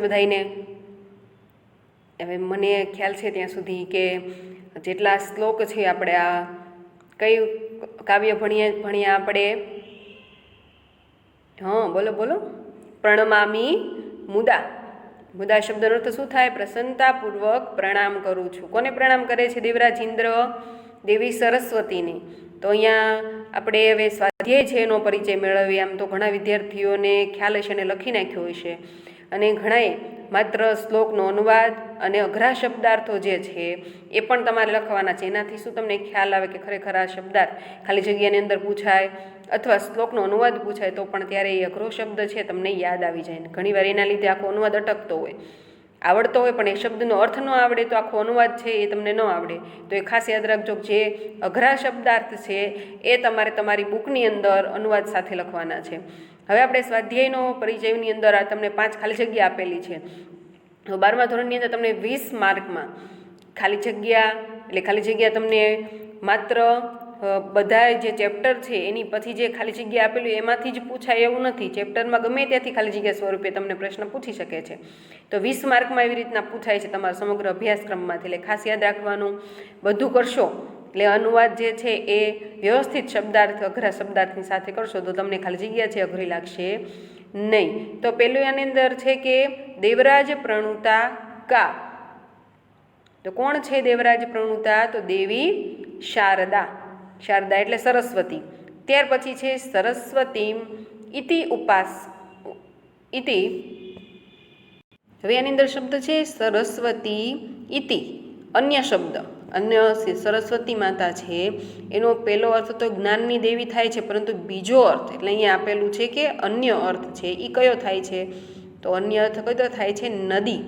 બધાઈને? હવે મને ખ્યાલ છે ત્યાં સુધી કે જેટલા શ્લોક છે આપણે આ કઈ કાવ્ય ભણ્યા આપણે? હા, બોલો બોલો. પ્રણમામી મુદા. મુદા શબ્દનો અર્થ શું થાય? પ્રસન્નતાપૂર્વક પ્રણામ કરું છું. કોને પ્રણામ કરે છે? દેવરાજ ઇન્દ્ર દેવી સરસ્વતીને. તો અહીંયા આપણે હવે સ્વાધ્યાય છે એનો પરિચય મેળવીએ. આમ તો ઘણા વિદ્યાર્થીઓને ખ્યાલ હશે અને લખી નાખ્યો હશે, અને ઘણાએ માત્ર શ્લોકનો અનુવાદ અને અઘરા શબ્દાર્થો જે છે એ પણ તમારે લખવાના છે. એનાથી શું તમને ખ્યાલ આવે કે ખરેખર આ શબ્દાર્થ ખાલી જગ્યાની અંદર પૂછાય અથવા શ્લોકનો અનુવાદ પૂછાય તો પણ ત્યારે એ અઘરો શબ્દ છે તમને યાદ આવી જાય. ઘણીવાર એના લીધે આખો અનુવાદ અટકતો હોય, આવડતો હોય પણ એ શબ્દનો અર્થ ન આવડે તો આખો અનુવાદ છે એ તમને ન આવડે. તો એ ખાસ યાદ રાખજો, જે અઘરા શબ્દાર્થ છે એ તમારે તમારી બુકની અંદર અનુવાદ સાથે લખવાના છે. હવે આપણે સ્વાધ્યાયનો પરિચયની અંદર આ તમને 5 ખાલી જગ્યા આપેલી છે. તો 12મા ધોરણની અંદર તમને 20 માર્કમાં ખાલી જગ્યા તમને માત્ર બધા જે ચેપ્ટર છે એની પછી જે ખાલી જગ્યા આપેલું એમાંથી જ પૂછાય એવું નથી. ચેપ્ટરમાં ગમે ત્યાંથી ખાલી જગ્યા સ્વરૂપે તમને પ્રશ્ન પૂછી શકે છે. તો 20 માર્કમાં એવી રીતના પૂછાય છે તમારા સમગ્ર અભ્યાસક્રમમાંથી. એટલે ખાસ યાદ રાખવાનું, બધું કરશો એટલે અનુવાદ જે છે એ વ્યવસ્થિત શબ્દાર્થ અઘરા શબ્દાર્થની સાથે કરશો તો તમને ખાલી જગ્યા છે અઘરી લાગશે નહીં. તો પહેલું આની અંદર છે કે દેવરાજ પ્રણુતા કા. તો કોણ છે દેવરાજ પ્રણુતા? તો દેવી શારદા. શારદા એટલે સરસ્વતી. ત્યાર પછી છે સરસ્વતી ઇતિ ઉપાસ ઇતિ. હવે આની અંદર શબ્દ છે સરસ્વતી ઇતિ, અન્ય શબ્દ. અન્ય સરસ્વતી માતા છે એનો પહેલો અર્થ તો જ્ઞાનની દેવી થાય છે, પરંતુ બીજો અર્થ એટલે અહીંયા આપેલું છે કે અન્ય અર્થ છે એ કયો થાય છે? તો અન્ય અર્થ કયો થાય છે? નદી.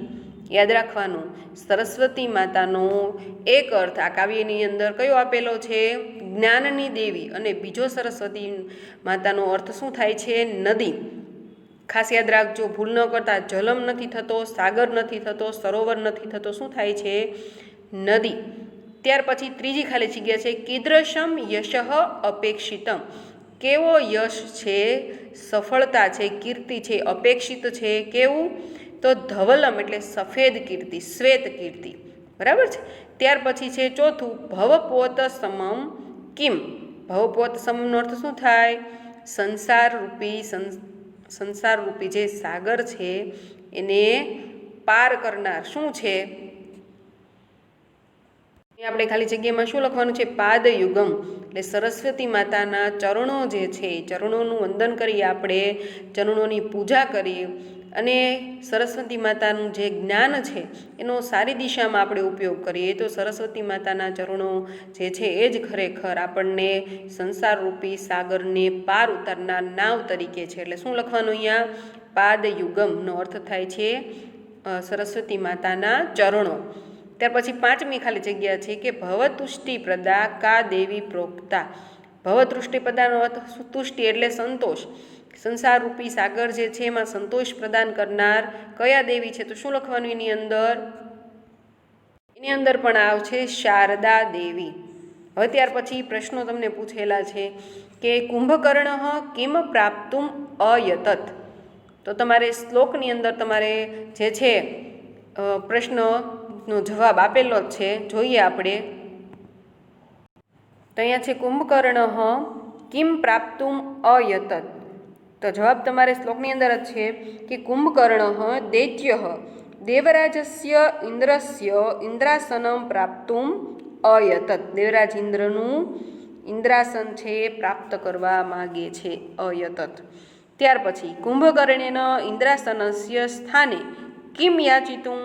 યાદ રાખવાનું, સરસ્વતી માતાનો એક અર્થ આ કાવ્યની અંદર કયો આપેલો છે? જ્ઞાનની દેવી. અને બીજો સરસ્વતી માતાનો અર્થ શું થાય છે? નદી. ખાસ યાદ રાખજો, ભૂલ ન કરતા. જલમ નથી થતો, સાગર નથી થતો, સરોવર નથી થતો, શું થાય છે? નદી. ત્યાર પછી ત્રીજી ખાલી જગ્યા છે કીદૃશમ યશઃ અપેક્ષિતમ. કેવો યશ છે, સફળતા છે, કીર્તિ છે, અપેક્ષિત છે. કેવું? તો ધવલમ એટલે સફેદ કીર્તિ, શ્વેત કીર્તિ. બરાબર છે. ત્યાર પછી છે ચોથું ભવપોત સમમ કિમ. ભવપોત સમનો અર્થ શું થાય? સંસાર રૂપી જે સાગર છે એને પાર કરનાર શું છે? આપણે ખાલી જગ્યામાં શું લખવાનું છે? પાદયુગમ. એટલે સરસ્વતી માતાના ચરણો જે છે એ ચરણોનું વંદન કરીએ, આપણે ચરણોની પૂજા કરીએ અને સરસ્વતી માતાનું જે જ્ઞાન છે એનો સારી દિશામાં આપણે ઉપયોગ કરીએ તો સરસ્વતી માતાના ચરણો જે છે એ જ ખરેખર આપણને સંસારરૂપી સાગરને પાર ઉતારનાર નાવ તરીકે છે. એટલે શું લખવાનું અહીંયા? પાદયુગમનો અર્થ થાય છે સરસ્વતી માતાના ચરણો. ત્યાર પછી 5મી ખાલી જગ્યા છે કે ભવતુષ્ટિ પ્રદા કા દેવી પ્રોક્તા. ભવતુષ્ટિ પ્રદાનો અર્થ તુષ્ટિ એટલે સંતોષ. સંસારરૂપી સાગર જે છે એમાં સંતોષ પ્રદાન કરનાર કયા દેવી છે? તો શું લખવાનું એની અંદર પણ આવશે શારદા દેવી. હવે ત્યાર પછી પ્રશ્નો તમને પૂછેલા છે કે કુંભકર્ણ કિમ પ્રાપ્તુમ અયતત. તો તમારે શ્લોકની અંદર તમારે જે છે પ્રશ્નનો જવાબ આપેલો જ છે, જોઈએ આપણે. તો અહીંયા છે કુંભકર્ણ કિમ પ્રાપ્તુમ અયતત. તો જવાબ તમારે શ્લોકની અંદર જ છે કે કુંભકર્ણ દૈત્ય દેવરાજસ્ય ઇન્દ્રસ્ય ઇન્દ્રાસનમ પ્રાપ્તુમ અયતત. દેવરાજ ઇન્દ્રનું ઇન્દ્રાસન છે એ પ્રાપ્ત કરવા માગે છે, અયતત. ત્યાર પછી કુંભકર્ણેન ઇન્દ્રાસનસ્ય સ્થાને કિમ યાચિતું.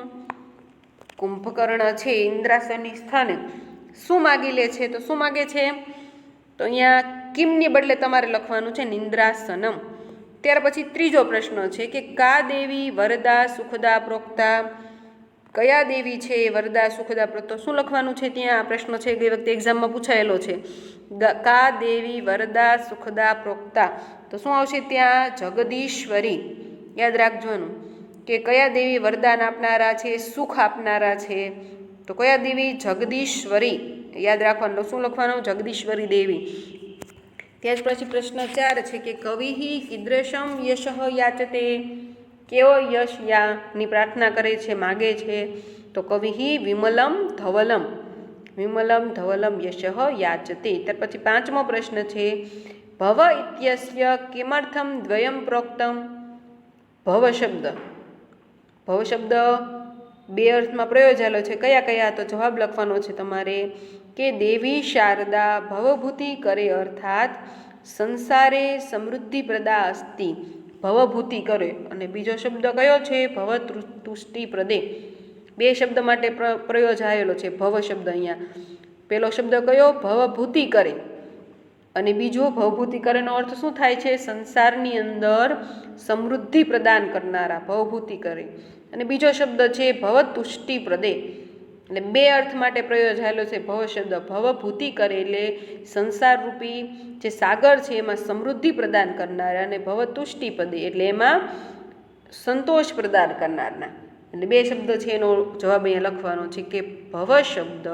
કુંભકર્ણ છે ઇન્દ્રાસનની સ્થાને શું માગી લે છે? તો શું માગે છે? તો અહીંયા કિમની બદલે તમારે લખવાનું છે નિંદ્રાસનમ. ત્યાર પછી ત્રીજો પ્રશ્ન છે કે કા દેવી વરદા સુખદા પ્રોક્તા. કયા દેવી છે એ વરદા સુખદા પ્રોક્તા? શું લખવાનું છે ત્યાં? આ પ્રશ્ન છે ગઈ વખતે એક્ઝામમાં પૂછાયેલો છે. કા દેવી વરદા સુખદા પ્રોક્તા. તો શું આવશે ત્યાં? જગદીશ્વરી. યાદ રાખવાનું કે કયા દેવી વરદાન આપનારા છે, સુખ આપનારા છે? તો કયા દેવી? જગદીશ્વરી. યાદ રાખવાનું. શું લખવાનું? જગદીશ્વરી દેવી. ત્યાર પછી પ્રશ્ન 4 છે કે કવિ કીદૃશમ યશઃ યાચતે. કેવો યશ યાની પ્રાર્થના કરે છે, માગે છે? તો કવિ વિમલમ ધવલમ, વિમલમ ધવલમ યશ યાચતે. ત્યાર પછી 5મો પ્રશ્ન છે, ભવ ઇત્યસ્ય કિમર્થમ દ્વયમ પ્રોક્તમ. ભવ શબ્દ, ભવ શબ્દ બે અર્થમાં પ્રયોજાયેલો છે. કયા કયા? તો જવાબ લખવાનો છે તમારે કે દેવી શારદા ભવભૂતિ કરે, અર્થાત સંસારે સમૃદ્ધિ પ્રદા અસ્તિ. ભવભૂતિ કરે. અને બીજો શબ્દ કયો છે? ભવ તુષ્ટિ પ્રદે. બે શબ્દ માટે પ્રયોજાયેલો છે ભવ શબ્દ. અહીંયા પેલો શબ્દ કયો? ભવભૂતિ કરે. અને બીજો ભવભૂતિ કરેનો અર્થ શું થાય છે? સંસારની અંદર સમૃદ્ધિ પ્રદાન કરનારા, ભવભૂતિ કરે. અને બીજો શબ્દ છે ભવતુષ્ટિ પ્રદે. એટલે બે અર્થ માટે પ્રયોજાયેલો છે ભવ શબ્દ. ભવભૂતિ કરે એટલે સંસારરૂપી જે સાગર છે એમાં સમૃદ્ધિ પ્રદાન કરનારા, અને ભવતુષ્ટિ પદે એટલે એમાં સંતોષ પ્રદાન કરનારના. એટલે બે શબ્દ છે, એનો જવાબ અહીંયા લખવાનો છે કે ભવ શબ્દ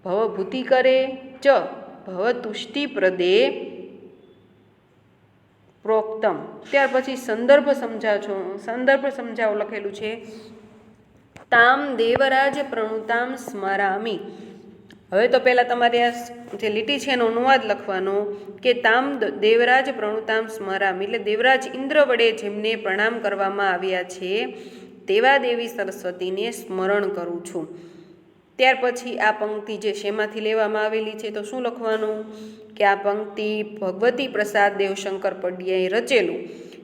ભવભૂતિ કરે ચ ભવતુષ્ટિ પ્રદે પ્રોક્તમ. ત્યાર પછી સંદર્ભ સમજાવો લખેલું છે, તામ દેવરાજ પ્રણુતામ સ્મરામી. હવે તો પહેલાં તમારે આ જે લીટી છે એનો અનુવાદ લખવાનો કે તામ દેવરાજ પ્રણુતામ સ્મરામી, એટલે દેવરાજ ઇન્દ્ર વડે જેમને પ્રણામ કરવામાં આવ્યા છે તેવા દેવી સરસ્વતીને સ્મરણ કરું છું. ત્યાર પછી આ પંક્તિ જે શેમાંથી લેવામાં આવેલી છે? તો શું લખવાનું કે આ પંક્તિ ભગવતી પ્રસાદ દેવશંકર પંડ્યાએ રચેલું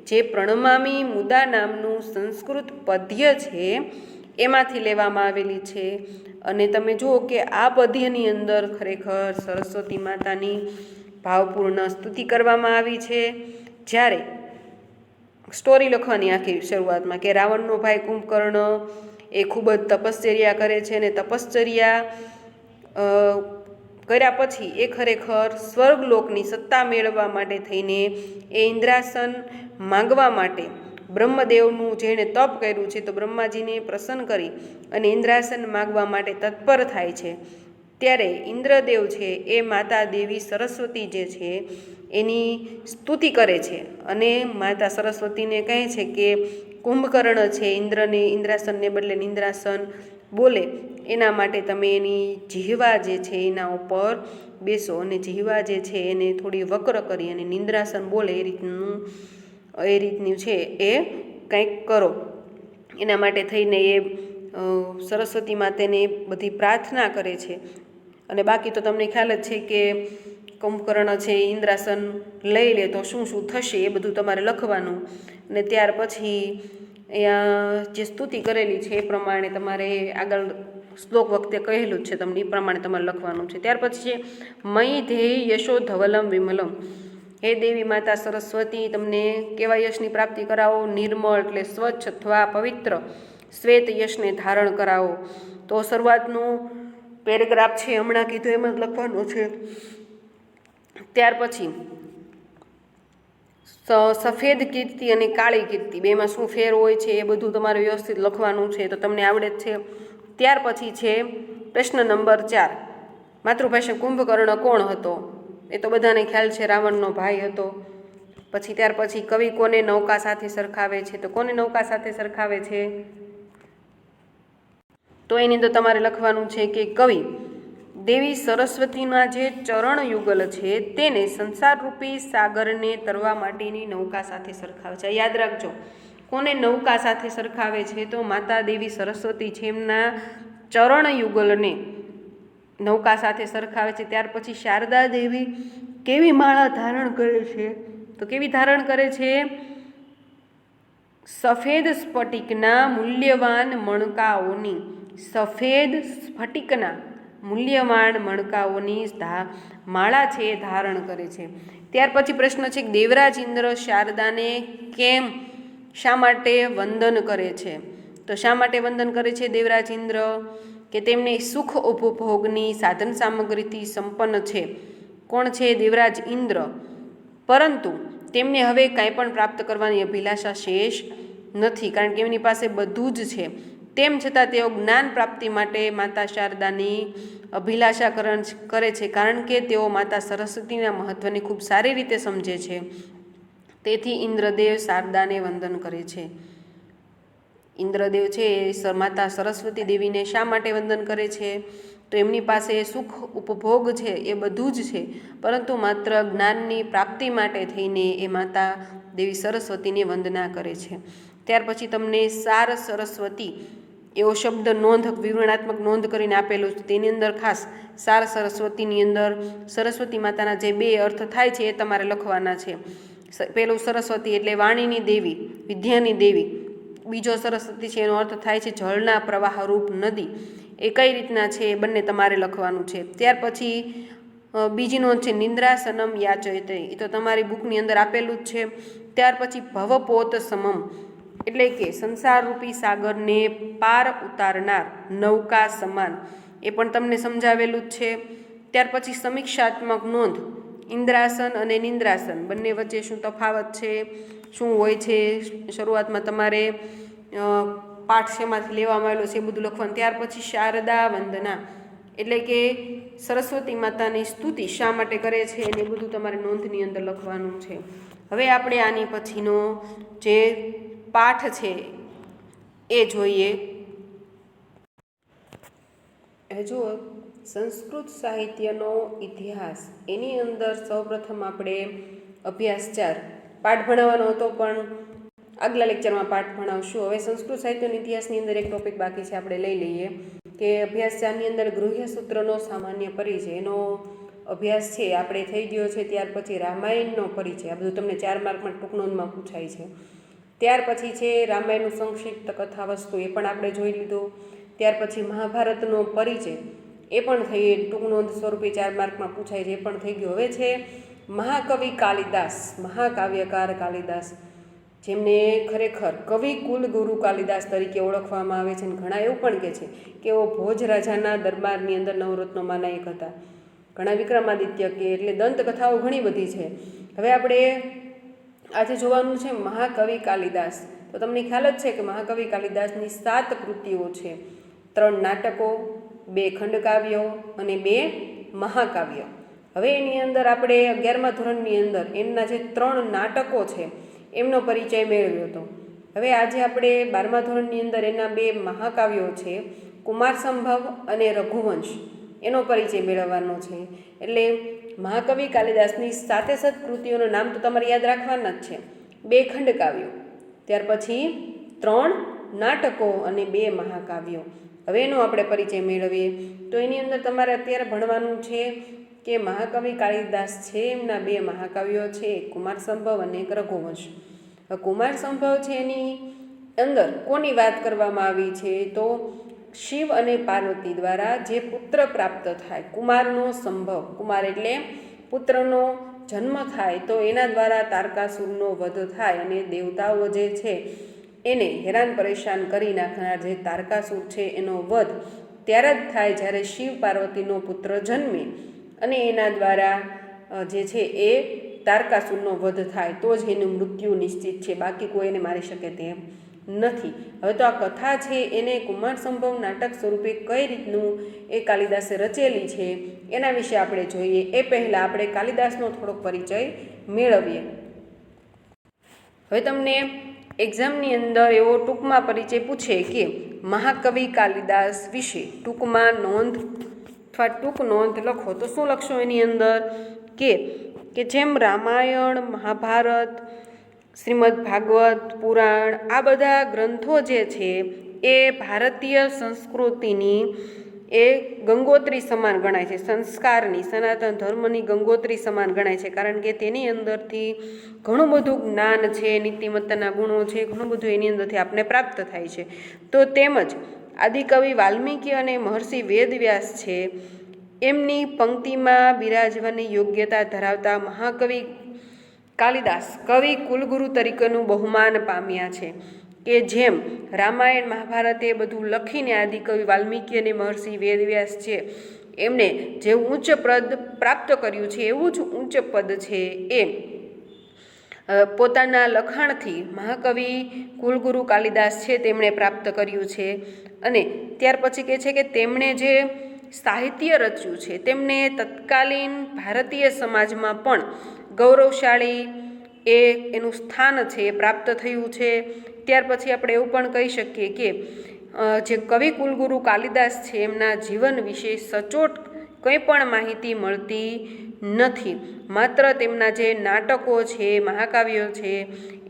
જે પ્રણમામી મુદા નામનું સંસ્કૃત પદ્ય છે એમાંથી લેવામાં આવેલી છે. અને તમે જુઓ કે આ પદ્યની અંદર ખરેખર સરસ્વતી માતાની ભાવપૂર્ણ સ્તુતિ કરવામાં આવી છે. જ્યારે સ્ટોરી લખવાની આખી શરૂઆતમાં કે રાવણનો ભાઈ કુંભકર્ણ એ ખૂબ જ તપશ્ચર્યા કરે છે, અને તપશ્ચર્યા કર્યા પછી એ ખરેખર સ્વર્ગલોકની સત્તા મેળવવા માટે થઈને એ ઇન્દ્રાસન માંગવા માટે બ્રહ્મદેવનું જેણે તપ કર્યું છે તો બ્રહ્માજીને પ્રસન્ન કરી અને ઇન્દ્રાસન માગવા માટે તત્પર થાય છે. ત્યારે ઇન્દ્રદેવ છે એ માતા દેવી સરસ્વતી જે છે એની સ્તુતિ કરે છે, અને માતા સરસ્વતીને કહે છે કે કુંભકર્ણ છે ઇન્દ્રને ઇન્દ્રાસનને બદલે નિંદ્રાસન બોલે એના માટે તમે એની જીહવા જે છે એના ઉપર બેસો, અને જીહવા જે છે એને થોડી વક્ર કરી અને નિંદ્રાસન બોલે એ રીતનું છે એ કંઈક કરો. એના માટે થઈને એ સરસ્વતી માતાને બધી પ્રાર્થના કરે છે. અને બાકી તો તમને ખ્યાલ જ છે કે કુંભકર્ણ છે ઇન્દ્રાસન લઈ લે તો શું શું થશે એ બધું તમારે લખવાનું. અને ત્યાર પછી અહીંયા જે સ્તુતિ કરેલી છે એ પ્રમાણે તમારે આગળ શ્લોક વખતે કહેલું જ છે તમને, એ પ્રમાણે તમારે લખવાનું છે. ત્યાર પછી છે મયી ધ્યેય યશો ધવલમ વિમલમ. હે દેવી માતા સરસ્વતી, તમને કેવા યશની પ્રાપ્તિ કરાવો? નિર્મળ એટલે સ્વચ્છ અથવા પવિત્ર શ્વેત યશને ધારણ કરાવો. તો શરૂઆતનું પેરેગ્રાફ છે હમણાં કીધું એમ જ લખવાનું છે. ત્યાર પછી સફેદ કીર્તિ અને કાળી કીર્તિ બેમાં શું ફેર હોય છે એ બધું તમારે વ્યવસ્થિત લખવાનું છે, તો તમને આવડે જ છે. ત્યાર પછી છે પ્રશ્ન નંબર 4, માતૃભાષા કુંભકર્ણ કોણ હતો? એ તો બધાને ખ્યાલ છે, રાવણનો ભાઈ હતો. પછી ત્યાર પછી કવિ કોને નૌકા સાથે સરખાવે છે? તો કોને નૌકા સાથે સરખાવે છે? તો એની અંદર તમારે લખવાનું છે કે કવિ દેવી સરસ્વતીના જે ચરણ યુગલ છે તેને સંસારરૂપી સાગરને તરવા માટેની નૌકા સાથે સરખાવે છે. યાદ રાખજો, કોને નૌકા સાથે સરખાવે છે? તો માતા દેવી સરસ્વતી છે એમના ચરણ યુગલને નૌકા સાથે સરખાવે છે. ત્યાર પછી શારદા દેવી કેવી માળા ધારણ કરે છે? તો કેવી ધારણ કરે છે? સફેદ સ્ફટિકના મૂલ્યવાન મણકાઓની, સફેદ સ્ફટિકના મૂલ્યવાન મણકાઓની માળા છે એ ધારણ કરે છે. ત્યાર પછી પ્રશ્ન છે કે દેવરાજ ઇન્દ્ર શારદાને શા માટે વંદન કરે છે? તો શા માટે વંદન કરે છે દેવરાજ ઇન્દ્ર? કે તેમને સુખ ઉપભોગની સાધન સામગ્રીથી સંપન્ન છે. કોણ છે? દેવરાજ ઇન્દ્ર. પરંતુ તેમને હવે કાંઈ પણ પ્રાપ્ત કરવાની અભિલાષા શેષ નથી, કારણ કે એમની પાસે બધું જ છે. તેમ છતાં તેઓ જ્ઞાન પ્રાપ્તિ માટે માતા શારદાની અભિલાષા કરે છે, કારણ કે તેઓ માતા સરસ્વતીના મહત્ત્વને ખૂબ સારી રીતે સમજે છે. તેથી ઇન્દ્રદેવ શારદાને વંદન કરે છે. ઇન્દ્રદેવ છે એ માતા સરસ્વતી દેવીને શા માટે વંદન કરે છે? તો એમની પાસે સુખ ઉપભોગ છે એ બધું જ છે, પરંતુ માત્ર જ્ઞાનની પ્રાપ્તિ માટે થઈને એ માતા દેવી સરસ્વતીની વંદના કરે છે. ત્યાર પછી તમને સાર સરસ્વતી એવો શબ્દ વિવરણાત્મક નોંધ કરીને આપેલું છે. તેની અંદર ખાસ સાર સરસ્વતીની અંદર સરસ્વતી માતાના જે 2 અર્થ થાય છે એ તમારે લખવાના છે. પેલું સરસ્વતી એટલે વાણીની દેવી, વિદ્યાની દેવી. બીજો સરસ્વતી છે એનો અર્થ થાય છે જળના પ્રવાહરૂપ નદી. એ કઈ રીતના છે એ બંને તમારે લખવાનું છે. ત્યાર પછી બીજી નોંધ છે નિંદ્રાસનમ યાચયતે, એ તો તમારી બુકની અંદર આપેલું જ છે. ત્યાર પછી ભવપોત સમમ એટલે કે સંસારરૂપી સાગરને પાર ઉતારનાર નૌકા સમાન, એ પણ તમને સમજાવેલું જ છે. ત્યાર પછી સમીક્ષાત્મક નોંધ, ઇન્દ્રાસન અને નિંદ્રાસન બંને વચ્ચે શું તફાવત છે, શું હોય છે. શરૂઆતમાં તમારે પાઠ શેમાંથી લેવામાં આવેલો છે એ બધું લખવાનું. ત્યાર પછી શારદા વંદના એટલે કે સરસ્વતી માતાની સ્તુતિ શા માટે કરે છે અને એ બધું તમારે નોંધની અંદર લખવાનું છે. હવે આપણે આની પછીનો જે પાઠ છે એ જોઈએ. જો સંસ્કૃત સાહિત્યનો ઇતિહાસ, એની અંદર સૌપ્રથમ આપણે અભ્યાસ 4 પાઠ ભણાવવાનો હતો, પણ આગલા લેક્ચરમાં પાઠ ભણાવશું. હવે સંસ્કૃત સાહિત્યના ઇતિહાસની અંદર એક ટોપિક બાકી છે, આપણે લઈ લઈએ કે અભ્યાસ 4ની અંદર ગૃહ્ય સૂત્રનો સામાન્ય પરિચય, એનો અભ્યાસ છે આપણે થઈ ગયો છે. ત્યાર પછી રામાયણનો પરિચય, આ બધું તમને 4 માર્કમાં ટૂંક નોંધમાં પૂછાય છે. ત્યાર પછી છે રામાયણનું સંક્ષિપ્ત કથા વસ્તુ, એ પણ આપણે જોઈ લીધું. ત્યાર પછી મહાભારતનો પરિચય, એ પણ થઈ ટૂંક નોંધ સ્વરૂપે 4 માર્કમાં પૂછાય છે, એ પણ થઈ ગયું. હવે છે મહાકવિ કાલિદાસ, મહાકાવ્યકાર કાલિદાસ, જેમને ખરેખર કવિ કુલ ગુરુ કાલિદાસ તરીકે ઓળખવામાં આવે છે. અને ઘણા એવું પણ કહે છે કે એઓ ભોજ રાજાના દરબારની અંદર નવરત્નોમાંના એક હતા. ઘણા વિક્રમાદિત્ય કે એટલે દંતકથાઓ ઘણી બધી છે. હવે આપણે આજે જોવાનું છે મહાકવિ કાલિદાસ. તો તમને ખ્યાલ જ છે કે મહાકવિ કાલિદાસની 7 કૃતિઓ છે. 3 નાટકો, 2 ખંડકાવ્યો અને 2 મહાકાવ્ય. હવે એની અંદર આપણે 11મા ધોરણની અંદર એમના જે 3 નાટકો છે એમનો પરિચય મેળવ્યો હતો. હવે આજે આપણે 12મા ધોરણની અંદર એના 2 મહાકાવ્યો છે, કુમાર સંભવ અને રઘુવંશ, એનો પરિચય મેળવવાનો છે. એટલે મહાકવિ કાલિદાસની 7 કૃતિઓનું નામ તો તમારે યાદ રાખવાના જ છે. 2 ખંડકાવ્યો, ત્યાર પછી 3 નાટકો અને 2 મહાકાવ્યો. હવે એનો આપણે પરિચય મેળવીએ. તો એની અંદર તમારે અત્યારે ભણવાનું છે કે મહાકવિ કાલિદાસ છે એમના 2 મહાકાવ્યો છે, કુમાર સંભવ અને રઘુવંશ. કુમાર સંભવ છે એની અંદર કોની વાત કરવામાં આવી છે? તો શિવ અને પાર્વતી દ્વારા જે પુત્ર પ્રાપ્ત થાય, કુમારનો સંભવ, કુમાર એટલે પુત્રનો જન્મ થાય, તો એના દ્વારા તારકાસુરનો વધ થાય અને દેવતાઓ જે છે એને હેરાન પરેશાન કરી નાખનાર જે તારકાસુર છે એનો વધ ત્યારે જ થાય જ્યારે શિવ પાર્વતીનો પુત્ર જન્મે અને એના દ્વારા જે છે એ તારકાસુરનો વધ થાય, તો જ એનું મૃત્યુ નિશ્ચિત છે, બાકી કોઈ એને મારી શકે તેમ નથી. હવે તો આ કથા છે એને કુમાર સંભવ નાટક સ્વરૂપે કઈ રીતનું એ કાલિદાસે રચેલી છે એના વિશે આપણે જોઈએ. એ પહેલાં આપણે કાલિદાસનો થોડોક પરિચય મેળવીએ. હવે તમને એક્ઝામની અંદર એવો ટૂંકમાં પરિચય પૂછે કે મહાકવિ કાલિદાસ વિશે ટૂંકમાં નોંધ અથવા ટૂંક નોંધ લખો, તો શું લખશો એની અંદર? કે જેમ રામાયણ, મહાભારત, શ્રીમદ ભાગવત, પુરાણ, આ બધા ગ્રંથો જે છે એ ભારતીય સંસ્કૃતિની એ ગંગોત્રી સમાન ગણાય છે, સંસ્કારની, સનાતન ધર્મની ગંગોત્રી સમાન ગણાય છે. કારણ કે તેની અંદરથી ઘણું બધું જ્ઞાન છે, નીતિમત્તાના ગુણો છે, ઘણું બધું એની અંદરથી આપણને પ્રાપ્ત થાય છે. તો તેમજ આદિકવિ વાલ્મીકી અને મહર્ષિ વેદવ્યાસ છે એમની પંક્તિમાં બિરાજવાની યોગ્યતા ધરાવતા મહાકવિ કાલિદાસ કવિ કુલગુરુ તરીકેનું બહુમાન પામ્યા છે. કે જેમ રામાયણ, મહાભારત એ બધું લખીને આદિકવિ વાલ્મીકી અને મહર્ષિ વેદવ્યાસ છે એમને જે ઉચ્ચ પદ પ્રાપ્ત કર્યું છે, એવું જ ઉચ્ચ પદ છે એ પોતાના લખાણથી મહાકવિ કુલગુરુ કાલિદાસ છે તેમણે પ્રાપ્ત કર્યું છે. અને ત્યાર પછી કહે છે કે તેમણે જે સાહિત્ય રચ્યું છે તેમને તત્કાલીન ભારતીય સમાજમાં પણ ગૌરવશાળી એનું સ્થાન છે એ પ્રાપ્ત થયું છે. ત્યાર પછી આપણે એવું પણ કહી શકીએ કે જે કવિ કુલગુરુ કાલિદાસ છે એમના જીવન વિશે સચોટ કંઈ પણ માહિતી મળતી નથી. માત્ર તેમના જે નાટકો છે, મહાકાવ્યો છે,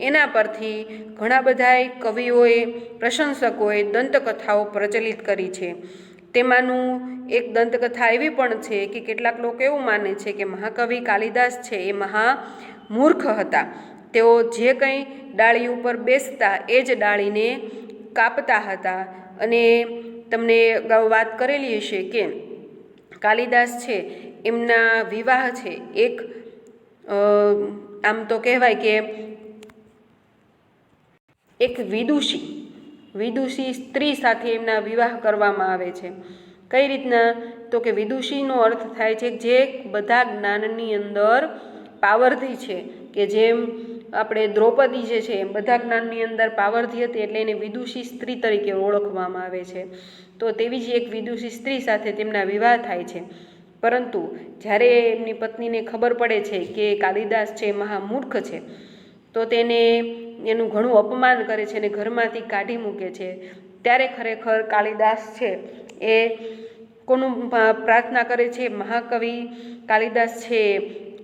એના પરથી ઘણા બધા કવિઓએ, પ્રશંસકોએ દંતકથાઓ પ્રચલિત કરી છે. તેમાંનું એક દંતકથા એવી પણ છે કે કેટલાક લોકો એવું માને છે કે મહાકવિ કાલિદાસ છે એ મહામૂર્ખ હતા. તેઓ જે કંઈ ડાળી ઉપર બેસતા એ જ ડાળીને કાપતા હતા. અને તમને અગાઉ વાત કરેલી હશે કે કાલિદાસ છે એમના વિવાહ છે એક આમ તો કહેવાય કે એક વિદુષી સ્ત્રી સાથે એમના વિવાહ કરવામાં આવે છે. કઈ રીતના? તો કે વિદુષીનો અર્થ થાય છે જે બધા જ્ઞાનની અંદર પાવરધી છે, કે જેમ આપણે દ્રૌપદી જે છે એમ બધા જ્ઞાનની અંદર પાવરધી હતી, એટલે એને વિદુષી સ્ત્રી તરીકે ઓળખવામાં આવે છે. તો તેવી જ એક વિદુષી સ્ત્રી સાથે તેમના વિવાહ થાય છે. પરંતુ જ્યારે એમની પત્નીને ખબર પડે છે કે કાલિદાસ છે મહામૂર્ખ છે, તો તેને એનું ઘણું અપમાન કરે છે અને ઘરમાંથી કાઢી મૂકે છે. ત્યારે ખરેખર કાલિદાસ છે એ કોનું પ્રાર્થના કરે છે? મહાકવિ કાલિદાસ છે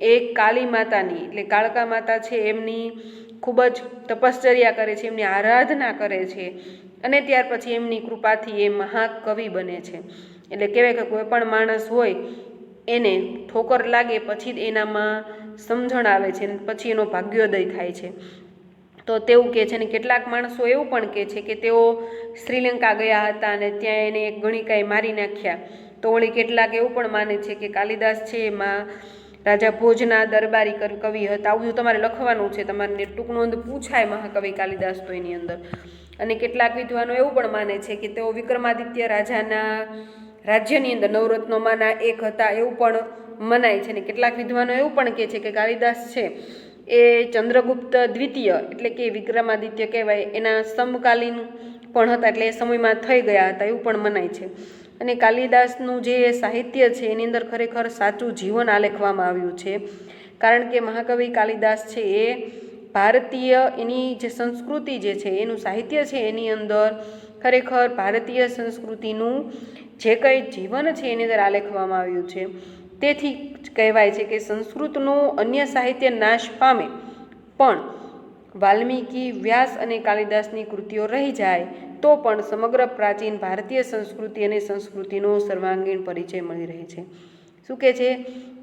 એ કાળી માતાની, એટલે કાળકા માતા છે એમની ખૂબ જ તપશ્ચર્યા કરે છે, એમની આરાધના કરે છે, અને ત્યાર પછી એમની કૃપાથી એ મહાકવિ બને છે. એટલે કહેવાય કે કોઈ પણ માણસ હોય એને ઠોકર લાગે પછી જ એનામાં સમજણ આવે છે, પછી એનો ભાગ્યોદય થાય છે. તો તેવું કહે છે. ને કેટલાક માણસો એવું પણ કહે છે કે તેઓ શ્રીલંકા ગયા હતા અને ત્યાં એને એક ગણિકાએ મારી નાખ્યા. તો વળી કેટલાક એવું પણ માને છે કે કાલિદાસ છે એમાં રાજા ભોજના દરબારી કવિ હતા. આવું તમારે લખવાનું છે, તમારે ટૂંક નોંધ પૂછાય મહાકવિ કાલિદાસ તો એની અંદર. અને કેટલાક વિદ્વાનો એવું પણ માને છે કે તેઓ વિક્રમાદિત્ય રાજાના રાજ્યની અંદર નવરત્નોમાંના એક હતા, એવું પણ મનાય છે. ને કેટલાક વિદ્વાનો એવું પણ કહે છે કે કાલિદાસ છે એ ચંદ્રગુપ્ત દ્વિતીય, એટલે કે વિક્રમાદિત્ય કહેવાય, એના સમકાલીન પણ હતા, એટલે એ સમયમાં થઈ ગયા હતા, એવું પણ મનાય છે. અને કાલિદાસનું જે સાહિત્ય છે એની અંદર ખરેખર સાચું જીવન આલેખવામાં આવ્યું છે. કારણ કે મહાકવિ કાલિદાસ છે એ ભારતીય એની જે સંસ્કૃતિ જે છે એનું સાહિત્ય છે એની અંદર ખરેખર ભારતીય સંસ્કૃતિનું જે કંઈ જીવન છે એની અંદર આલેખવામાં આવ્યું છે. તેથી કહેવાય છે કે સંસ્કૃતનું અન્ય સાહિત્ય નાશ પામે પણ વાલ્મીકી, વ્યાસ અને કાલિદાસની કૃતિઓ રહી જાય તો પણ સમગ્ર પ્રાચીન ભારતીય સંસ્કૃતિ અને સંસ્કૃતિનો સર્વાંગીણ પરિચય મળી રહે છે. શું કહે છે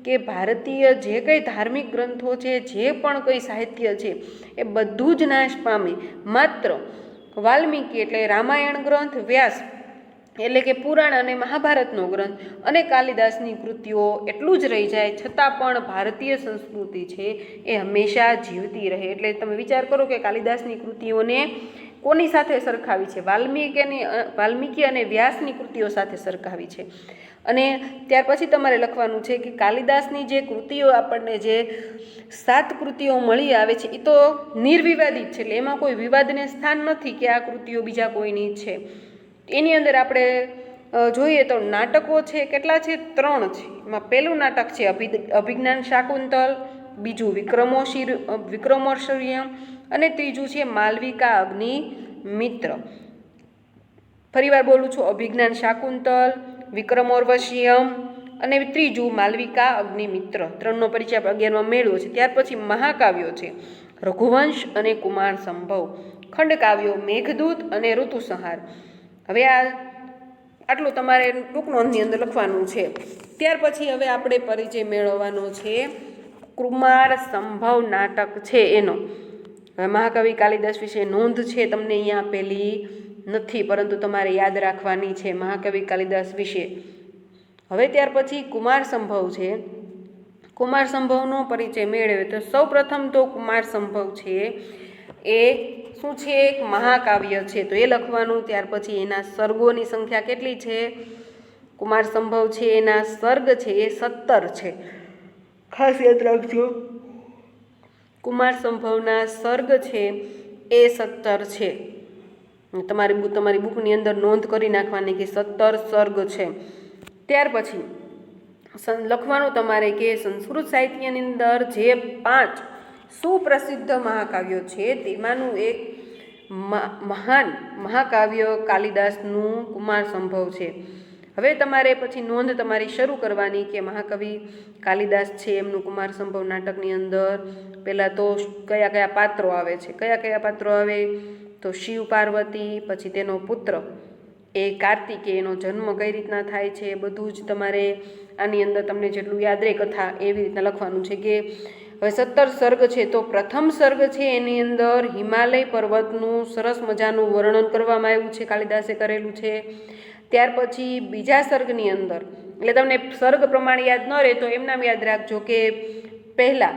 કે ભારતીય જે કંઈ ધાર્મિક ગ્રંથો છે, જે પણ કંઈ સાહિત્ય છે, એ બધું જ નાશ પામે, માત્ર વાલ્મીકી એટલે રામાયણ ગ્રંથ, વ્યાસ એટલે કે પુરાણ અને મહાભારતનો ગ્રંથ અને કાલિદાસની કૃતિઓ એટલું જ રહી જાય, છતાં પણ ભારતીય સંસ્કૃતિ છે એ હંમેશા જીવતી રહે. એટલે તમે વિચાર કરો કે કાલિદાસની કૃતિઓને કોની સાથે સરખાવી છે? વાલ્મીકી અને વ્યાસની કૃતિઓ સાથે સરખાવી છે. અને ત્યાર પછી તમારે લખવાનું છે કે કાલિદાસની જે કૃતિઓ આપણને જે 7 કૃતિઓ મળી આવે છે એ તો નિર્વિવાદિત છે, એટલે એમાં કોઈ વિવાદને સ્થાન નથી કે આ કૃતિઓ બીજા કોઈની છે. એની અંદર આપણે જોઈએ તો નાટકો છે કેટલા છે? 3 છે. એમાં પહેલું નાટક છે અભિજ્ઞાન શાકુંતલ, બીજું વિક્રમોર્વશીયમ અને ત્રીજું છે માલવિકા અગ્નિમિત્ર. ફરીવાર બોલું છું, અભિજ્ઞાન શાકુંતલ, વિક્રમોર્વશીયમ અને ત્રીજું માલવિકા અગ્નિમિત્ર. 3નો પરિચય 11માં મેળવ્યો છે. ત્યાર પછી મહાકાવ્યો છે રઘુવંશ અને કુમાર સંભવ, ખંડકાવ્યો મેઘદૂત અને ઋતુસંહાર. હવે આટલું તમારે ટૂંક નોંધની અંદર લખવાનું છે. ત્યાર પછી હવે આપણે પરિચય મેળવવાનો છે કુમાર સંભવ નાટક છે એનો. હવે મહાકવિ કાલિદાસ વિશે નોંધ છે તમને અહીંયા આપેલી નથી, પરંતુ તમારે યાદ રાખવાની છે મહાકવિ કાલિદાસ વિશે. હવે ત્યાર પછી કુમાર સંભવ છે. કુમાર સંભવનો પરિચય મેળવે તો સૌ પ્રથમ તો કુમાર સંભવ છે એ શું છે? એક મહાકાવ્ય છે, તો એ લખવાનું. ત્યાર પછી એના સર્ગોની સંખ્યા કેટલી છે? કુમાર સંભવ છે એના સર્ગ છે એ 17 છે. ખાસ યાદ રાખજો, કુમાર સંભવના સર્ગ છે એ 17 છે. તમારી બુકની અંદર નોંધ કરી નાખવાની કે 17 સર્ગ છે. ત્યાર પછી લખવાનું તમારે કે સંસ્કૃત સાહિત્યની અંદર જે 5 સુપ્રસિદ્ધ મહાકાવ્યો છે તેમાંનું એક મહાન મહાકાવ્ય કાલિદાસનું કુમાર સંભવ છે. હવે તમારે પછી નોંધ તમારી શરૂ કરવાની કે મહાકવિ કાલિદાસ છે એમનું કુમાર સંભવ નાટકની અંદર પહેલાં તો કયા કયા પાત્રો આવે છે. કયા પાત્રો આવે તો શિવ પાર્વતી, પછી તેનો પુત્ર એ કાર્તિકેયનો જન્મ કઈ રીતના થાય છે બધું જ તમારે આની અંદર તમને જેટલું યાદ રહે કથા એવી રીતના લખવાનું છે. કે હવે 17 સર્ગ છે તો પ્રથમ સર્ગ છે એની અંદર હિમાલય પર્વતનું સરસ મજાનું વર્ણન કરવામાં આવ્યું છે, કાલિદાસે કરેલું છે. ત્યાર પછી બીજા સર્ગની અંદર, એટલે તમને સર્ગ પ્રમાણે યાદ ન રહે તો એમનામ યાદ રાખજો કે પહેલાં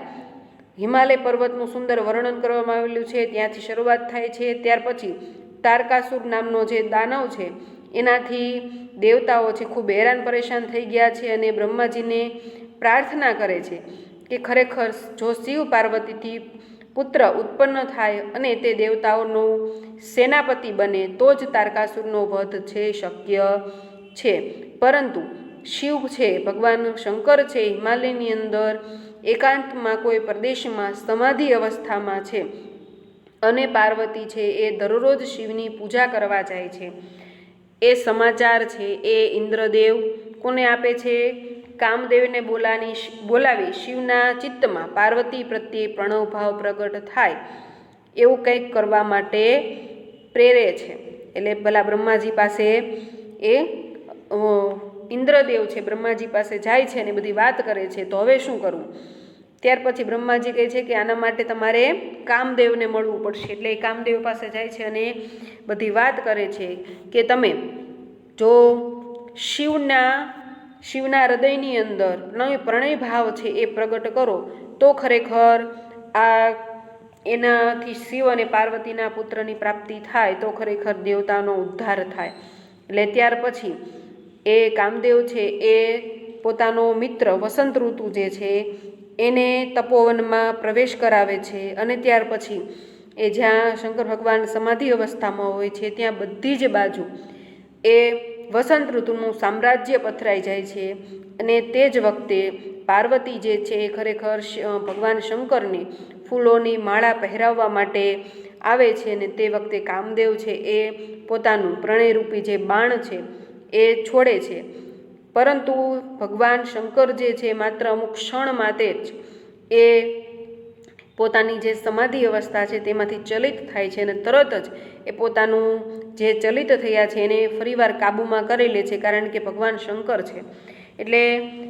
હિમાલય પર્વતનું સુંદર વર્ણન કરવામાં આવેલું છે, ત્યાંથી શરૂઆત થાય છે. ત્યાર પછી તારકાસુર નામનો જે દાનવ છે એનાથી દેવતાઓ છે ખૂબ હેરાન પરેશાન થઈ ગયા છે અને બ્રહ્માજીને પ્રાર્થના કરે છે કે ખરેખર જો શિવ પાર્વતીથી પુત્ર ઉત્પન્ન થાય અને તે દેવતાઓનો સેનાપતિ બને તો જ તારકાસુરનો વધ છે શક્ય છે. પરંતુ શિવ છે, ભગવાન શંકર છે, હિમાલયની અંદર એકાંતમાં કોઈ પ્રદેશમાં સમાધિ અવસ્થામાં છે અને પાર્વતી છે એ દરરોજ શિવની પૂજા કરવા જાય છે. એ સમાચાર છે એ ઇન્દ્રદેવ કોને આપે છે? કામદેવને બોલાવી શિવના ચિત્તમાં પાર્વતી પ્રત્યે પ્રણવભાવ પ્રગટ થાય એવું કંઈક કરવા માટે પ્રેરે છે. એટલે ભલા બ્રહ્માજી પાસે એ ઇન્દ્રદેવ છે બ્રહ્માજી પાસે જાય છે અને બધી વાત કરે છે. તો હવે શું કરવું? ત્યાર પછી બ્રહ્માજી કહે છે કે આના માટે તમારે કામદેવને મળવું પડશે. એટલે એ કામદેવ પાસે જાય છે અને બધી વાત કરે છે કે તમે જો શિવના હૃદયની અંદર પ્રણય ભાવ છે એ પ્રગટ કરો તો ખરેખર આ એનાથી શિવ અને પાર્વતીના પુત્રની પ્રાપ્તિ થાય, તો ખરેખર દેવતાનો ઉદ્ધાર થાય. એટલે ત્યાર પછી એ કામદેવ છે એ પોતાનો મિત્ર વસંત ઋતુ જે છે એને તપોવનમાં પ્રવેશ કરાવે છે અને ત્યાર પછી એ જ્યાં શંકર ભગવાન સમાધિ અવસ્થામાં હોય છે ત્યાં બધી જ બાજુ એ વસંત ઋતુનું સામ્રાજ્ય પથરાઈ જાય છે. અને તે જ વખતે પાર્વતી જે છે એ ખરેખર ભગવાન શંકરને ફૂલોની માળા પહેરાવવા માટે આવે છે અને તે વખતે કામદેવ છે એ પોતાનું પ્રણયરૂપી જે બાણ છે એ છોડે છે. પરંતુ ભગવાન શંકર જે છે માત્ર અમુક ક્ષણ માટે જ એ પોતાની જે સમાધિ અવસ્થા છે તેમાંથી ચલિત થાય છે અને તરત જ એ પોતાનું જે ચલિત થયા છે એને ફરીવાર કાબૂમાં કરી લે છે, કારણ કે ભગવાન શંકર છે. એટલે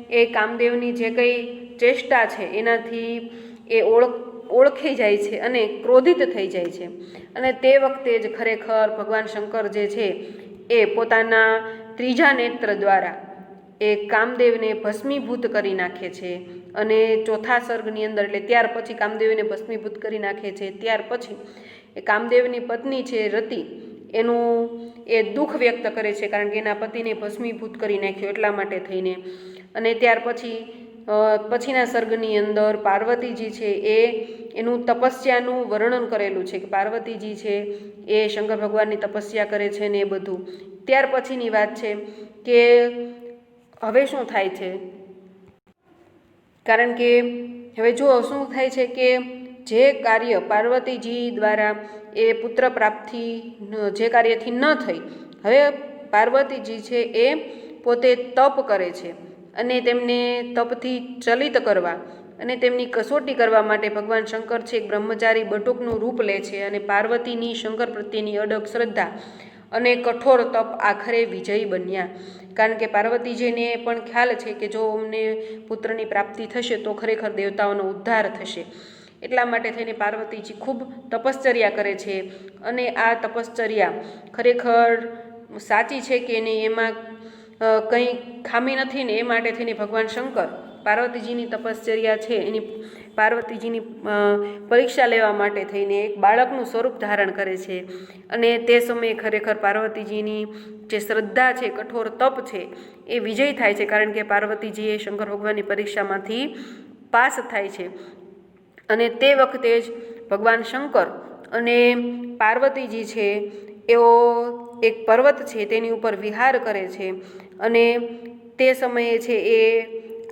એ કામદેવની જે કંઈ ચેષ્ટા છે એનાથી એ ઓળખી જાય છે અને ક્રોધિત થઈ જાય છે. અને તે વખતે જ ખરેખર ભગવાન શંકર જે છે એ પોતાના ત્રીજા નેત્ર દ્વારા એ કામદેવને ભસ્મીભૂત કરી નાખે છે. અને ચોથા સર્ગની અંદર, એટલે ત્યાર પછી કામદેવને ભસ્મીભૂત કરી નાખે છે. ત્યાર પછી એ કામદેવની પત્ની છે રતિ એનું એ દુઃખ વ્યક્ત કરે છે, કારણ કે એના પતિને ભસ્મીભૂત કરી નાખ્યો એટલા માટે થઈને. અને ત્યાર પછીના સર્ગની અંદર પાર્વતીજી છે એ એનું તપસ્યાનું વર્ણન કરેલું છે કે પાર્વતીજી છે એ શંકર ભગવાનની તપસ્યા કરે છે ને એ બધું. ત્યાર પછીની વાત છે કે હવે શું થાય છે, કારણ કે હવે જો શું થાય છે કે જે કાર્ય પાર્વતીજી દ્વારા એ પુત્ર પ્રાપ્તિ જે કાર્યથી ન થઈ, હવે પાર્વતીજી છે એ પોતે તપ કરે છે અને તેમને તપથી ચલિત કરવા અને તેમની કસોટી કરવા માટે ભગવાન શંકર છે એક બ્રહ્મચારી બટુકનું રૂપ લે છે. અને પાર્વતીની શંકર પ્રત્યેની અડગ શ્રદ્ધા અને કઠોર તપ આખરે વિજયી બન્યા, કારણ કે પાર્વતીજીને પણ ખ્યાલ છે કે જો અમને પુત્રની પ્રાપ્તિ થશે તો ખરેખર દેવતાઓનો ઉદ્ધાર થશે. એટલા માટે થઈને પાર્વતીજી ખૂબ તપશ્ચર્યા કરે છે અને આ તપશ્ચર્યા ખરેખર સાચી છે કે નહીં એમાં કંઈ ખામી નથી ને એ માટે થઈને ભગવાન શંકર પાર્વતીજીની તપશ્ચર્યા છે એની પાર્વતીજીની પરીક્ષા લેવા માટે થઈને એક બાળકનું સ્વરૂપ ધારણ કરે છે. અને તે સમયે ખરેખર પાર્વતીજીની જે શ્રદ્ધા છે, કઠોર તપ છે એ વિજય થાય છે, કારણ કે પાર્વતીજી એ શંકર ભગવાનની પરીક્ષામાંથી પાસ થાય છે. અને તે વખતે જ ભગવાન શંકર અને પાર્વતીજી છે એઓ એક પર્વત છે તેની ઉપર વિહાર કરે છે. અને તે સમયે છે એ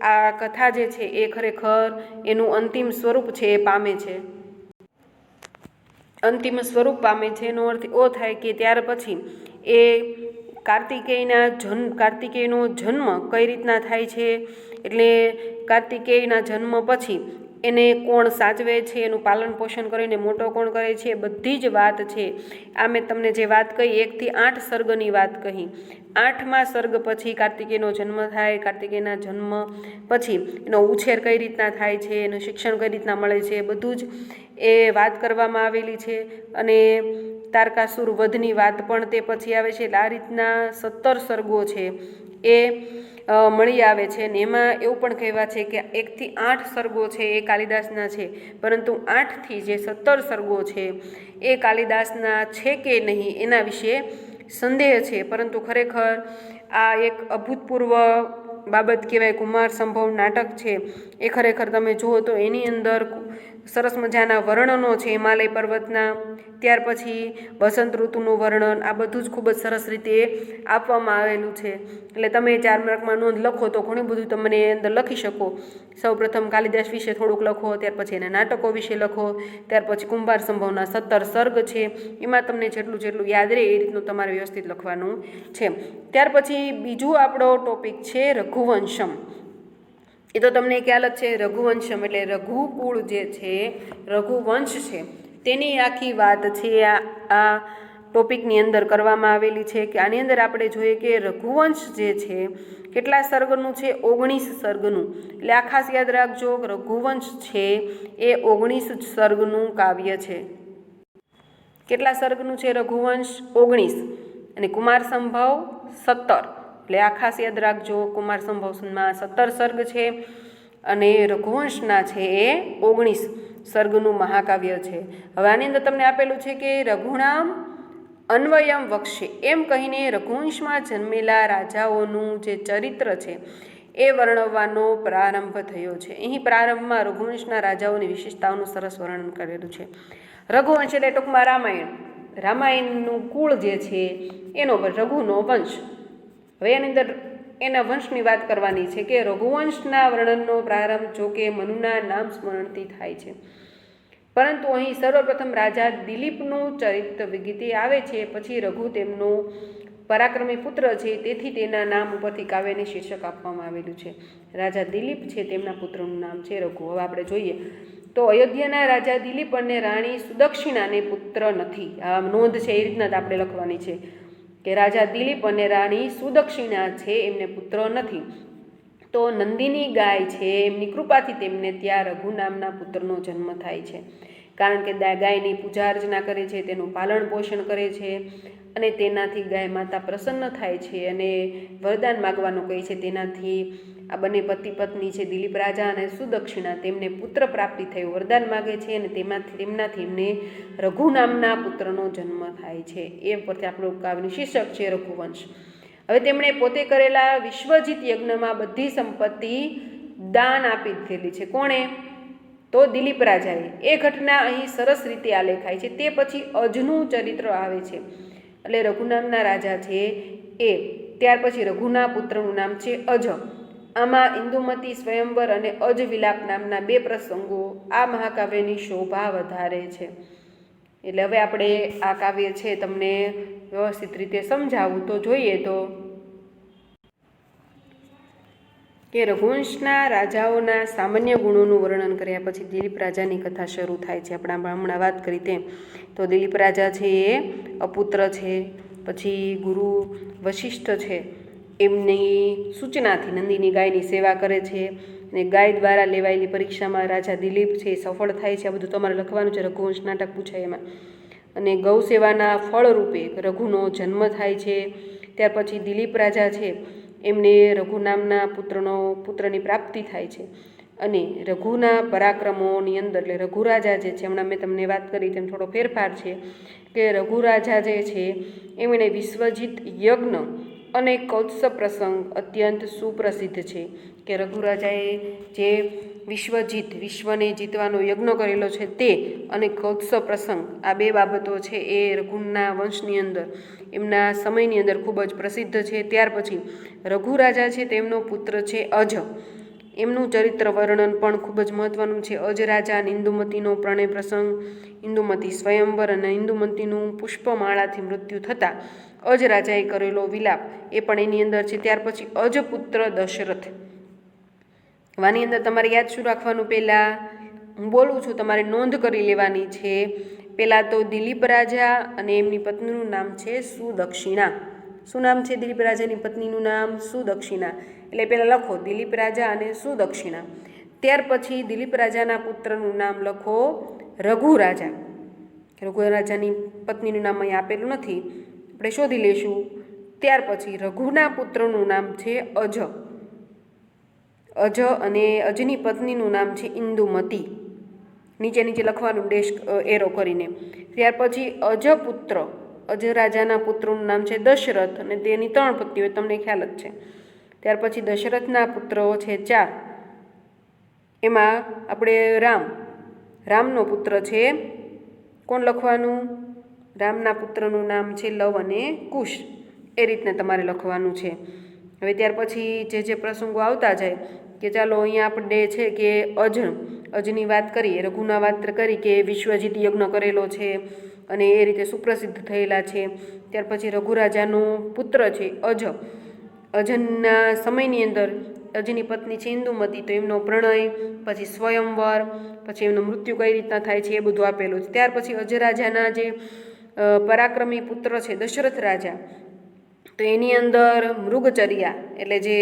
આ કથા જે છે એ ખરેખર એનું અંતિમ સ્વરૂપ છે એ પામે છે. અંતિમ સ્વરૂપ પામે છે. એનો અર્થ એવો થાય કે ત્યાર પછી એ કાર્તિકેયનો જન્મ કઈ રીતના થાય છે, એટલે કાર્તિકેયના જન્મ પછી એને કોણ સાચવે છે, એનું પાલન પોષણ કરીને મોટો કોણ કરે છે, બધી જ વાત છે. આ મેં તમને જે વાત કહી 1 થી 8 સર્ગની વાત કહી. 8મા સર્ગ પછી કાર્તિકેયનો જન્મ થાય. કાર્તિકેયના જન્મ પછી એનો ઉછેર કઈ રીતના થાય છે, એનું શિક્ષણ કઈ રીતના મળે છે, બધું જ એ વાત કરવામાં આવેલી છે. અને તારકાસુર વધની વાત પણ તે પછી આવે છે. એટલે આ રીતના 17 સર્ગો છે એ મળી આવે છે. અને એમાં એવું પણ કહેવા છે કે 1 થી 8 સર્ગો છે એ કાલિદાસના છે, પરંતુ 8 થી જે 17 સર્ગો છે એ કાલિદાસના છે કે નહીં એના વિશે સંદેહ છે. પરંતુ ખરેખર આ એક અભૂતપૂર્વ બાબત કહેવાય. કુમાર સંભવ નાટક છે એ ખરેખર તમે જુઓ તો એની અંદર સરસ મજાના વર્ણનો છે હિમાલય પર્વતના, ત્યાર પછી વસંત ઋતુનું વર્ણન, આ બધું જ ખૂબ જ સરસ રીતે આપવામાં આવેલું છે. એટલે તમે 4 માર્કમાં નોંધ લખો તો ઘણું બધું તમને અંદર લખી શકો. સૌપ્રથમ કાલિદાસ વિશે થોડુંક લખો, ત્યાર પછી એના નાટકો વિશે લખો, ત્યાર પછી કુંભાર સંભવના 17 સર્ગ છે એમાં તમને જેટલું યાદ રહે એ રીતનું તમારે વ્યવસ્થિત લખવાનું છે. ત્યાર પછી બીજું આપણો ટોપિક છે રઘુવંશમ. એ તો તમને ખ્યાલ જ છે, રઘુવંશમ એટલે રઘુકુળ જે છે, રઘુવંશ છે તેની આખી વાત છે આ ટોપિકની અંદર કરવામાં આવેલી છે. કે આની અંદર આપણે જોઈએ કે રઘુવંશ જે છે કેટલા સર્ગનું છે, 19 સર્ગનું. એટલે આ ખાસ યાદ રાખજો, રઘુવંશ છે એ 19 સર્ગનું કાવ્ય છે. કેટલા સર્ગનું છે રઘુવંશ? 19. અને કુમાર સંભવ 17. એટલે આ ખાસ યાદ રાખજો, કુમાર સંભવમાં 17 સર્ગ છે અને રઘુવંશના છે એ 19 સર્ગનું મહાકાવ્ય છે. હવે આની અંદર તમને આપેલું છે કે રઘુનામ અન્વયમ વક્ષે, એમ કહીને રઘુવંશમાં જન્મેલા રાજાઓનું જે ચરિત્ર છે એ વર્ણવવાનો પ્રારંભ થયો છે. અહીં પ્રારંભમાં રઘુવંશના રાજાઓની વિશેષતાઓનું સરસ વર્ણન કરેલું છે. રઘુવંશ એટલે ટૂંકમાં રામાયણનું કુળ જે છે એનો રઘુનો વંશ. હવે એની અંદર એના વંશની વાત કરવાની છે કે રઘુવંશના વર્ણનનો પ્રારંભ જો કે મનુના નામ સ્મરણથી થાય છે, પરંતુ અહીં સર્વપ્રથમ રાજા દિલીપનું ચરિત્ર વિગતે આવે છે. પછી રઘુ તેમનો પરાક્રમી પુત્ર છે, તેથી તેના નામ ઉપરથી કાવ્યને શીર્ષક આપવામાં આવેલું છે. રાજા દિલીપ છે તેમના પુત્રનું નામ છે રઘુ. હવે આપણે જોઈએ તો અયોધ્યાના રાજા દિલીપ અને રાણી સુદક્ષિણાને પુત્ર નથી. આ નોંધ છે એ રીતના જ આપણે લખવાની છે કે રાજા દિલીપ અને રાણી સુદક્ષિણા છે એમને પુત્ર નથી. તો નંદિની ગાય છે એમની કૃપાથી તેમને ત્યાં રઘુ નામના પુત્રનો જન્મ થાય છે. કારણ કે ગાયની પૂજા અર્ચના કરે છે, તેનું પાલન પોષણ કરે છે અને તેનાથી ગાય માતા પ્રસન્ન થાય છે અને વરદાન માગવાનું કહે છે. તેનાથી આ બંને પતિ પત્ની છે દિલીપ રાજા અને સુદક્ષિણા, તેમને પુત્ર પ્રાપ્તિ થયું વરદાન માગે છે અને તેમનાથી એમને રઘુ નામના પુત્રનો જન્મ થાય છે. એ પરથી આપણું કાવ્યનું શીર્ષક છે રઘુવંશ. હવે તેમણે પોતે કરેલા વિશ્વજીત યજ્ઞમાં બધી સંપત્તિ દાન આપી દીધેલી છે. કોણે? તો દિલીપ રાજાએ. એ ઘટના અહીં સરસ રીતે આલેખાય છે. તે પછી અજનું ચરિત્ર આવે છે. એટલે રઘુ નામના રાજા છે એ, ત્યાર પછી રઘુના પુત્રનું નામ છે અજ. આમાં ઇન્દુમતી સ્વયંવર અને અજ વિલાપ નામના 2 પ્રસંગો આ મહાકાવ્યની શોભા વધારે છે. એટલે હવે આપણે આ કાવ્ય છે તમને વ્યવસ્થિત રીતે સમજાવું તો જોઈએ તો કે રઘુવંશના રાજાઓના સામાન્ય ગુણોનું વર્ણન કર્યા પછી દિલીપ રાજાની કથા શરૂ થાય છે. આપણે હમણાં વાત કરી તેમ તો દિલીપ રાજા છે એ અપુત્ર છે. પછી ગુરુ વશિષ્ઠ છે એમની સૂચનાથી નંદીની ગાયની સેવા કરે છે અને ગાય દ્વારા લેવાયેલી પરીક્ષામાં રાજા દિલીપ છે એ સફળ થાય છે. આ બધું તમારે લખવાનું છે, રઘુવંશ નાટક પૂછાય એમાં. અને ગૌ સેવાના ફળરૂપે રઘુનો જન્મ થાય છે. ત્યાર પછી દિલીપ રાજા છે એમને રઘુ નામના પુત્રની પ્રાપ્તિ થાય છે. અને રઘુના પરાક્રમોની અંદર એટલે રઘુરાજા જે છે, હમણાં મેં તમને વાત કરી તેમ થોડો ફેરફાર છે કે રઘુરાજા જે છે એમણે વિશ્વજીત યજ્ઞ અને કૌત્સ પ્રસંગ અત્યંત સુપ્રસિદ્ધ છે. કે રઘુરાજાએ જે વિશ્વને જીતવાનો યજ્ઞ કરેલો છે તે અને કૌત્સ પ્રસંગ, આ 2 બાબતો છે એ રઘુના વંશની અંદર એમના સમયની અંદર ખૂબ જ પ્રસિદ્ધ છે. ત્યાર પછી રઘુરાજા છે તેમનો પુત્ર છે અજ. એમનું ચરિત્ર વર્ણન પણ ખૂબ જ મહત્ત્વનું છે. અજ રાજા અને ઇન્દુમતીનો પ્રણય પ્રસંગ, ઇન્દુમતી સ્વયંવર અને ઇન્દુમતીનું પુષ્પમાળાથી મૃત્યુ થતાં અજ રાજાએ કરેલો વિલાપ એ પણ એની અંદર છે. ત્યાર પછી અજપુત્ર દશરથ. વાની અંદર તમારે યાદ શું રાખવાનું, પહેલાં હું બોલું છું તમારે નોંધ કરી લેવાની છે. પહેલાં તો દિલીપ રાજા અને એમની પત્નીનું નામ છે સુદક્ષિણા. શું નામ છે દિલીપ રાજાની પત્નીનું નામ? સુદક્ષિણા. એટલે પહેલાં લખો દિલીપ રાજા અને સુદક્ષિણા. ત્યાર પછી દિલીપ રાજાના પુત્રનું નામ લખો રઘુ રાજા. રઘુ રાજાની પત્નીનું નામ અહીં આપેલું નથી, આપણે શોધી લઈશું. ત્યાર પછી રઘુના પુત્રનું નામ છે અજ. અજ અને અજની પત્નીનું નામ છે ઇન્દુમતી. નીચે નીચે લખવાનું ડેશ એરો કરીને. ત્યાર પછી અજપુત્ર, અજ રાજાના પુત્રનું નામ છે દશરથ અને તેની 3 પત્નીઓ, તમને ખ્યાલ જ છે. ત્યાર પછી દશરથના પુત્રો છે 4. એમાં આપણે રામનો પુત્ર છે, કોણ લખવાનું? રામના પુત્રનું નામ છે લવ અને કુશ. એ રીતના તમારે લખવાનું છે. હવે ત્યાર પછી જે પ્રસંગો આવતા જાય કે ચાલો અહીંયા આપણે છે કે અજની વાત કરીએ, રઘુના વાત કરી કે વિશ્વજીત યજ્ઞ કરેલો છે અને એ રીતે સુપ્રસિદ્ધ થયેલા છે. ત્યાર પછી રઘુરાજાનો પુત્ર છે અજના સમયની અંદર અજની પત્ની છે ઇન્દુમતી, તો એમનો પ્રણય, પછી સ્વયંવર, પછી એમનું મૃત્યુ કઈ રીતના થાય છે એ બધું આપેલું છે. ત્યાર પછી અજ રાજાના જે પરાક્રમી પુત્ર છે દશરથ રાજા, તો એની અંદર મૃગચર્યા, એટલે જે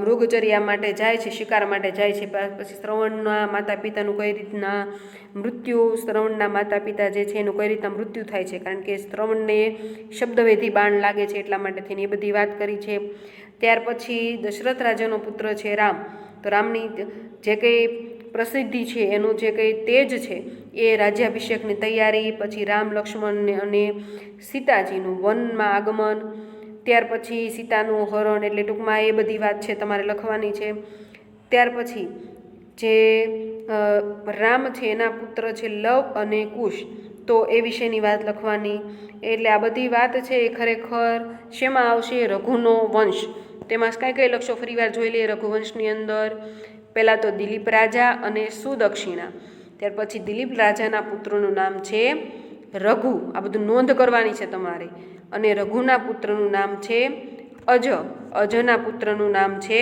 મૃગચર્યા માટે જાય છે, શિકાર માટે જાય છે. પછી શ્રવણના માતા પિતાનું કઈ રીતના મૃત્યુ, શ્રવણના માતા પિતા જે છે એનું કઈ રીતના મૃત્યુ થાય છે, કારણ કે શ્રવણને શબ્દવેધી બાણ લાગે છે એટલા માટે થઈને એ બધી વાત કરી છે. ત્યાર પછી દશરથ રાજાનો પુત્ર છે રામ, તો રામની જે કંઈ પ્રસિદ્ધિ છે, એનું જે કંઈ તેજ છે એ રાજ્યાભિષેકની તૈયારી, પછી રામ લક્ષ્મણ અને સીતાજીનું વનમાં આગમન, ત્યાર પછી સીતાનું હરણ, એટલે ટૂંકમાં એ બધી વાત છે તમારે લખવાની છે. ત્યાર પછી જે રામ છે એના પુત્ર છે લવ અને કુશ, તો એ વિશેની વાત લખવાની. એટલે આ બધી વાત છે એ ખરેખર શેમાં આવશે? રઘુનો વંશ. તેમાં કઈ લખશો ફરીવાર જોઈ લઈએ. રઘુવંશની અંદર પહેલાં તો દિલીપ રાજા અને સુદક્ષિણા. ત્યાર પછી દિલીપ રાજાના પુત્રનું નામ છે રઘુ, આ બધું નોંધ કરવાની છે તમારે. અને રઘુના પુત્રનું નામ છે અજના પુત્રનું નામ છે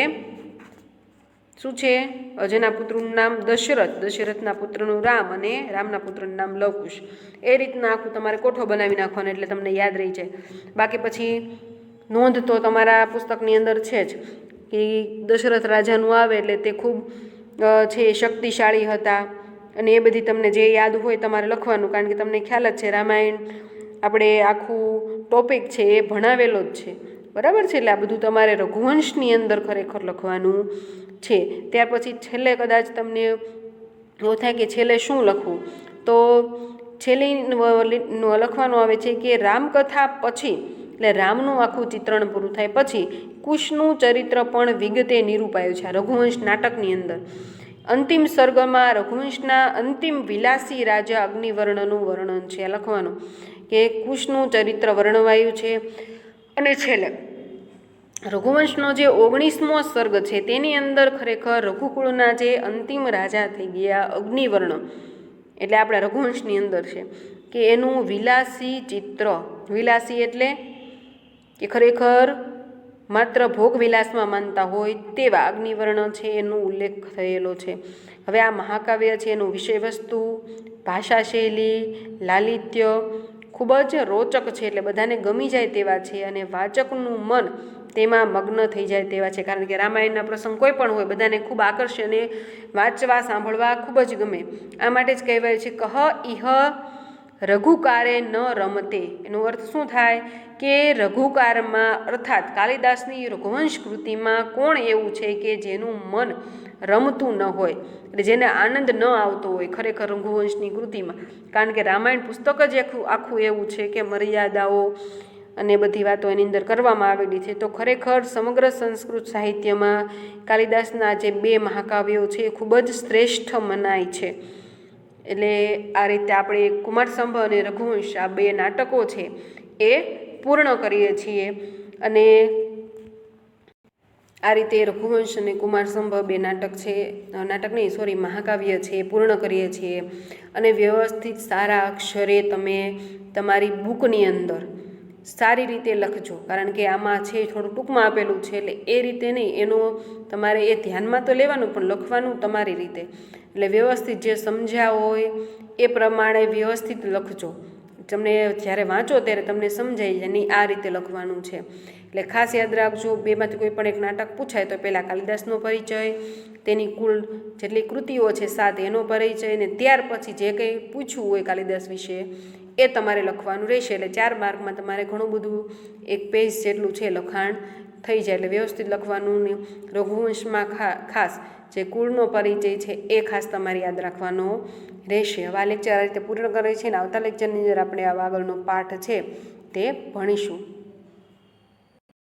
શું છે? અજના પુત્રનું નામ દશરથ, દશરથના પુત્રનું રામ અને રામના પુત્રનું નામ લવકુશ. એ રીતના આખું તમારે કોઠો બનાવી નાખવાનો એટલે તમને યાદ રહી જાય. બાકી પછી નોંધ તો તમારા પુસ્તકની અંદર છે જ કે દશરથ રાજાનું આવે એટલે તે ખૂબ છે શક્તિશાળી હતા, અને એ બધી તમને જે યાદ હોય તમારે લખવાનું, કારણ કે તમને ખ્યાલ જ છે રામાયણ આપણે આખું ટોપિક છે એ ભણાવેલો જ છે, બરાબર છે. એટલે આ બધું તમારે રઘુવંશની અંદર ખરેખર લખવાનું છે. ત્યાર પછી છેલ્લે કદાચ તમને એવું થાય કે છેલ્લે શું લખવું, તો છેલ્લે લખવાનું આવે છે કે રામકથા પછી, એટલે રામનું આખું ચિત્રણ પૂરું થાય પછી કુશનું ચરિત્ર પણ વિગતે નિરૂપાયું છે રઘુવંશ નાટકની અંદર. અંતિમ સર્ગમાં રઘુવંશના અંતિમ વિલાસી રાજા અગ્નિવર્ણનું વર્ણન છે લખવાનું, કે કુશનું ચરિત્ર વર્ણવાયું છે. અને છેલ્લે રઘુવંશનો જે 19મો સર્ગ છે તેની અંદર ખરેખર રઘુકુળના જે અંતિમ રાજા થઈ ગયા અગ્નિવર્ણ, એટલે આપણા રઘુવંશની અંદર છે કે એનું વિલાસી ચિત્ર. વિલાસી એટલે કે ખરેખર માત્ર ભોગ વિલાસમાં માનતા હોય તેવા અગ્નિવર્ણ છે એનો ઉલ્લેખ થયેલો છે. હવે આ મહાકાવ્ય છે એનું વિષયવસ્તુ, ભાષા શૈલી, લાલિત્ય ખૂબ જ રોચક છે, એટલે બધાને ગમી જાય તેવા છે, અને વાચકનું મન તેમાં મગ્ન થઈ જાય તેવા છે. કારણ કે રામાયણના પ્રસંગ કોઈ પણ હોય બધાને ખૂબ આકર્ષે અને વાંચવા સાંભળવા ખૂબ જ ગમે. આ માટે જ કહેવાય છે કહ ઇહ રઘુકારે ન રમતે. એનો અર્થ શું થાય કે રઘુકારમાં અર્થાત કાલિદાસની રઘુવંશ કૃતિમાં કોણ એવું છે કે જેનું મન રમતું ન હોય, એટલે જેને આનંદ ન આવતો હોય ખરેખર રઘુવંશની કૃતિમાં. કારણ કે રામાયણ પુસ્તક જ આખું એવું છે કે મર્યાદાઓ અને બધી વાતો એની અંદર કરવામાં આવેલી છે. તો ખરેખર સમગ્ર સંસ્કૃત સાહિત્યમાં કાલિદાસના જે 2 મહાકાવ્યો છે એ ખૂબ જ શ્રેષ્ઠ મનાય છે. એટલે આ રીતે આપણે કુમારસંભવ અને રઘુવંશ આ 2 નાટકો છે એ પૂર્ણ કરીએ છીએ. અને આ રીતે રઘુવંશ અને કુમાર સંભવ બે નાટક છે, નાટક નહીં સોરી મહાકાવ્ય છે એ પૂર્ણ કરીએ છીએ. અને વ્યવસ્થિત સારા અક્ષરે તમે તમારી બુકની અંદર સારી રીતે લખજો, કારણ કે આમાં છે થોડું ટૂંકમાં આપેલું છે, એટલે એ રીતે નહીં, એનું તમારે એ ધ્યાનમાં તો લેવાનું પણ લખવાનું તમારી રીતે. એટલે વ્યવસ્થિત જે સમજ્યા હોય એ પ્રમાણે વ્યવસ્થિત લખજો. તમને જ્યારે વાંચો ત્યારે તમને સમજાય જાય નહીં આ રીતે લખવાનું છે. એટલે ખાસ યાદ રાખજો, બેમાંથી કોઈ પણ એક નાટક પૂછાય તો પહેલાં કાલિદાસનો પરિચય, તેની કુલ જેટલી કૃતિઓ છે 7 એનો પરિચય, ને ત્યાર પછી જે કંઈ પૂછવું હોય કાલિદાસ વિશે એ તમારે લખવાનું રહેશે. એટલે 4 માર્કમાં તમારે ઘણું બધું એક પેજ જેટલું છે લખાણ થઈ જાય. એટલે વ્યવસ્થિત લખવાનું ને રઘુવંશમાં ખાસ જે કુળનો પરિચય છે એ ખાસ તમારે યાદ રાખવાનો રહેશે. હવે આ લેક્ચર આ રીતે પૂર્ણ કરે છે, અને આવતા લેક્ચરની અંદર આપણે આ આગળનો પાઠ છે તે ભણીશું.